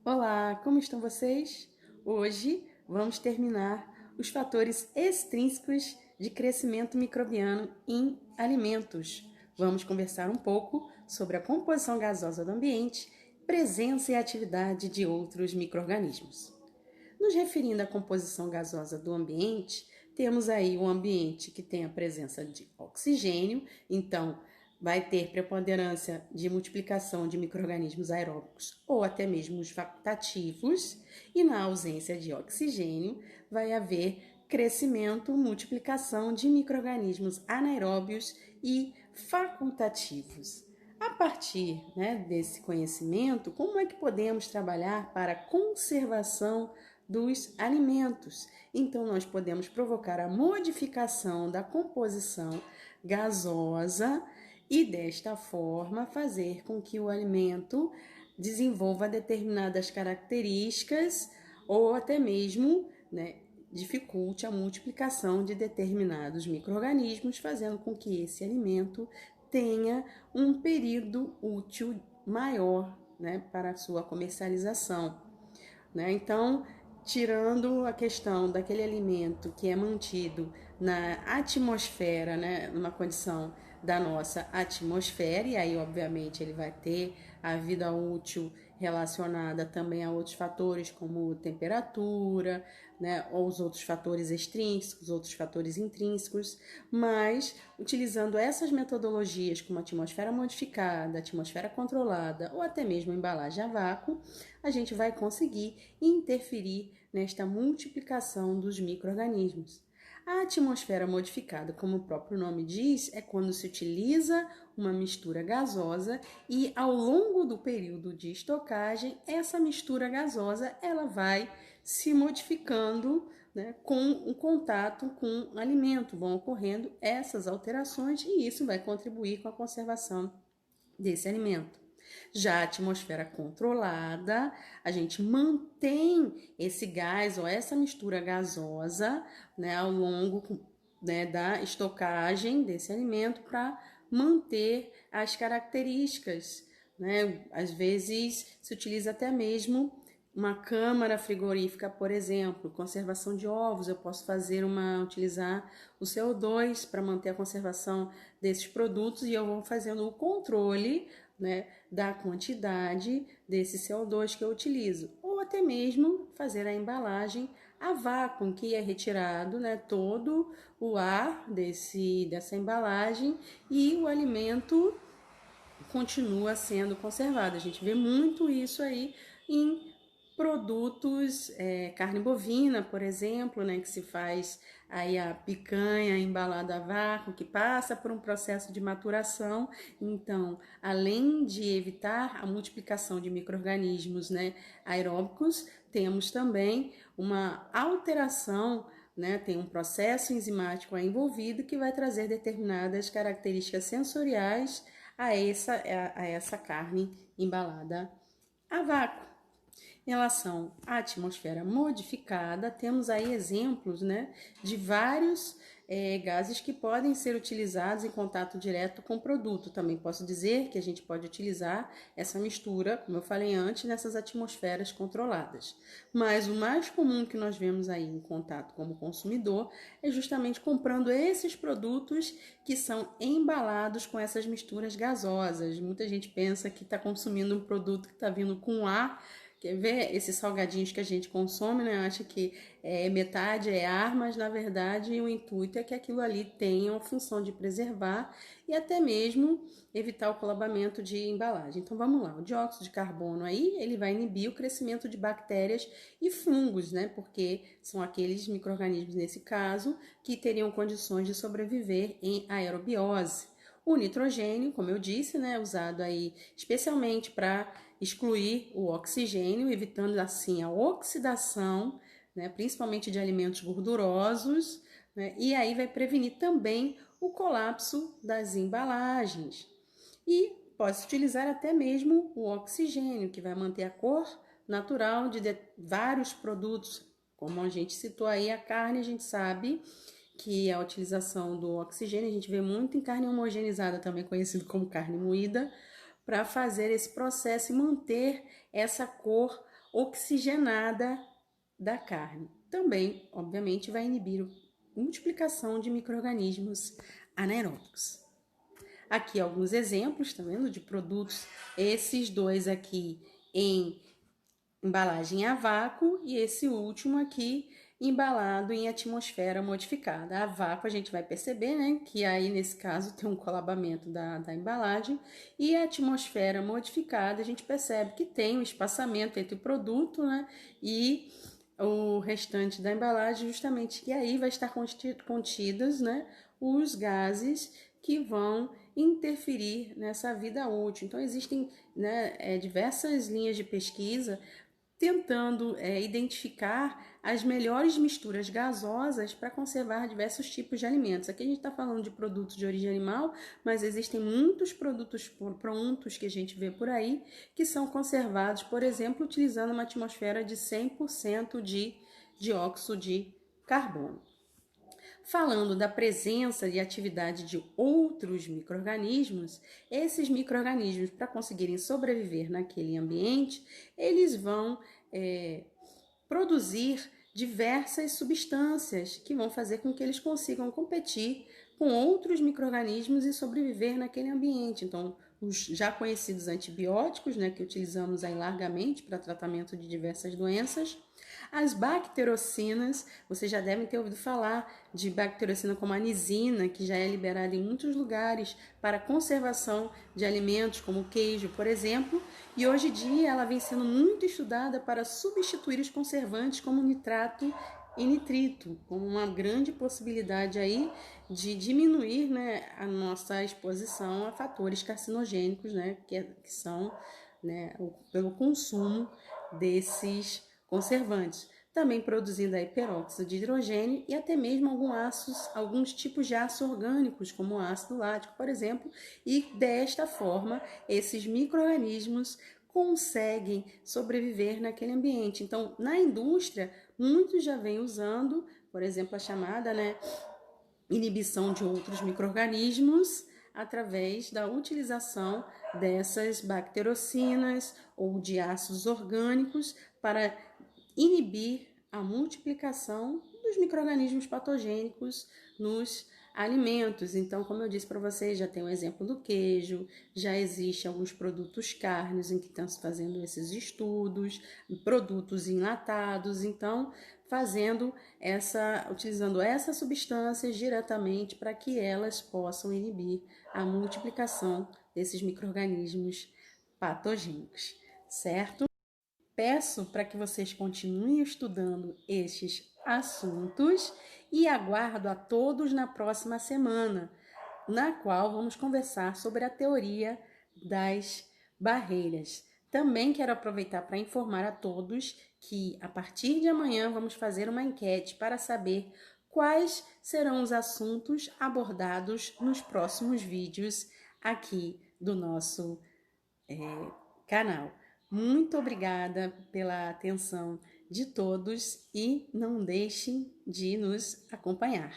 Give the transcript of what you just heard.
Olá, como estão vocês? Hoje vamos terminar os fatores extrínsecos de crescimento microbiano em alimentos. Vamos conversar um pouco sobre a composição gasosa do ambiente, presença e atividade de outros micro-organismos. Nos referindo à composição gasosa do ambiente, temos aí um ambiente que tem a presença de oxigênio, então vai ter preponderância de multiplicação de micro-organismos aeróbicos ou até mesmo os facultativos, e na ausência de oxigênio vai haver crescimento, multiplicação de micro-organismos anaeróbios e facultativos. A partir, desse conhecimento, como é que podemos trabalhar para a conservação dos alimentos? Então, nós podemos provocar a modificação da composição gasosa e, desta forma, fazer com que o alimento desenvolva determinadas características ou até mesmo, dificulte a multiplicação de determinados micro-organismos, fazendo com que esse alimento tenha um período útil maior, para a sua comercialização. Então, tirando a questão daquele alimento que é mantido na atmosfera, numa condição da nossa atmosfera, e aí, obviamente, ele vai ter a vida útil relacionada também a outros fatores, como temperatura, ou os outros fatores extrínsecos, outros fatores intrínsecos, mas utilizando essas metodologias como atmosfera modificada, atmosfera controlada ou até mesmo embalagem a vácuo, a gente vai conseguir interferir nesta multiplicação dos micro-organismos. A atmosfera modificada, como o próprio nome diz, é quando se utiliza uma mistura gasosa e ao longo do período de estocagem, essa mistura gasosa ela vai se modificando, com o contato com o alimento. Vão ocorrendo essas alterações e isso vai contribuir com a conservação desse alimento. Já a atmosfera controlada, a gente mantém esse gás ou essa mistura gasosa, ao longo, da estocagem desse alimento para manter as características. Às vezes se utiliza até mesmo uma câmara frigorífica, por exemplo, conservação de ovos, eu posso utilizar o CO2 para manter a conservação desses produtos e eu vou fazendo o controle, da quantidade desse CO2 que eu utilizo, ou até mesmo fazer a embalagem a vácuo, que é retirado, todo o ar dessa embalagem e o alimento continua sendo conservado. A gente vê muito isso aí em produtos, carne bovina, por exemplo, que se faz aí a picanha embalada a vácuo, que passa por um processo de maturação. Então, além de evitar a multiplicação de micro-organismos, aeróbicos, temos também uma alteração, tem um processo enzimático envolvido que vai trazer determinadas características sensoriais a essa carne embalada a vácuo. Em relação à atmosfera modificada, temos aí exemplos, de vários gases que podem ser utilizados em contato direto com o produto. Também posso dizer que a gente pode utilizar essa mistura, como eu falei antes, nessas atmosferas controladas. Mas o mais comum que nós vemos aí em contato como consumidor é justamente comprando esses produtos que são embalados com essas misturas gasosas. Muita gente pensa que está consumindo um produto que está vindo com ar. Quer ver esses salgadinhos que a gente consome, acha que metade é ar, mas na verdade o intuito é que aquilo ali tenha a função de preservar e até mesmo evitar o colabamento de embalagem. Então vamos lá, o dióxido de carbono aí, ele vai inibir o crescimento de bactérias e fungos, porque são aqueles micro-organismos nesse caso que teriam condições de sobreviver em aerobiose. O nitrogênio, como eu disse, usado aí especialmente para excluir o oxigênio, evitando assim a oxidação, principalmente de alimentos gordurosos, e aí vai prevenir também o colapso das embalagens. E pode-se utilizar até mesmo o oxigênio, que vai manter a cor natural de vários produtos. Como a gente citou aí a carne, a gente sabe que a utilização do oxigênio a gente vê muito em carne homogeneizada, também conhecido como carne moída, para fazer esse processo e manter essa cor oxigenada da carne. Também, obviamente, vai inibir a multiplicação de micro-organismos anaeróbicos. Aqui alguns exemplos, tá vendo, de produtos. Esses dois aqui em embalagem a vácuo e esse último aqui embalado em atmosfera modificada. A vácuo a gente vai perceber, né, que aí nesse caso tem um colabamento da embalagem, e a atmosfera modificada a gente percebe que tem um espaçamento entre o produto, né, e o restante da embalagem, justamente que aí vai estar contidos, né, os gases que vão interferir nessa vida útil. Então existem, né, diversas linhas de pesquisa tentando identificar as melhores misturas gasosas para conservar diversos tipos de alimentos. Aqui a gente está falando de produtos de origem animal, mas existem muitos produtos prontos que a gente vê por aí que são conservados, por exemplo, utilizando uma atmosfera de 100% de dióxido de carbono. Falando da presença e atividade de outros micro-organismos, esses micro-organismos, para conseguirem sobreviver naquele ambiente, eles vão produzir diversas substâncias que vão fazer com que eles consigam competir com outros micro-organismos e sobreviver naquele ambiente. Então, os já conhecidos antibióticos, né, que utilizamos aí largamente para tratamento de diversas doenças. As bacterocinas, vocês já devem ter ouvido falar de bacterocina como a anisina, que já é liberada em muitos lugares para conservação de alimentos, como o queijo, por exemplo, e hoje em dia ela vem sendo muito estudada para substituir os conservantes como nitrato e nitrito, como uma grande possibilidade aí de diminuir, né, a nossa exposição a fatores carcinogênicos, né, que são, né, pelo consumo desses conservantes, também produzindo aí peróxido de hidrogênio e até mesmo alguns tipos de ácidos orgânicos, como o ácido lático, por exemplo, e desta forma esses micro-organismos conseguem sobreviver naquele ambiente. Então, na indústria, muitos já vêm usando, por exemplo, a chamada, né, inibição de outros micro-organismos através da utilização dessas bacterocinas ou de ácidos orgânicos para inibir a multiplicação dos micro-organismos patogênicos nos alimentos. Então, como eu disse para vocês, já tem o exemplo do queijo, já existe alguns produtos carnes em que estão se fazendo esses estudos, produtos enlatados, então utilizando essas substâncias diretamente para que elas possam inibir a multiplicação desses micro-organismos patogênicos, certo? Peço para que vocês continuem estudando estes assuntos e aguardo a todos na próxima semana, na qual vamos conversar sobre a teoria das barreiras. Também quero aproveitar para informar a todos que a partir de amanhã vamos fazer uma enquete para saber quais serão os assuntos abordados nos próximos vídeos aqui do nosso canal. Muito obrigada pela atenção de todos e não deixem de nos acompanhar.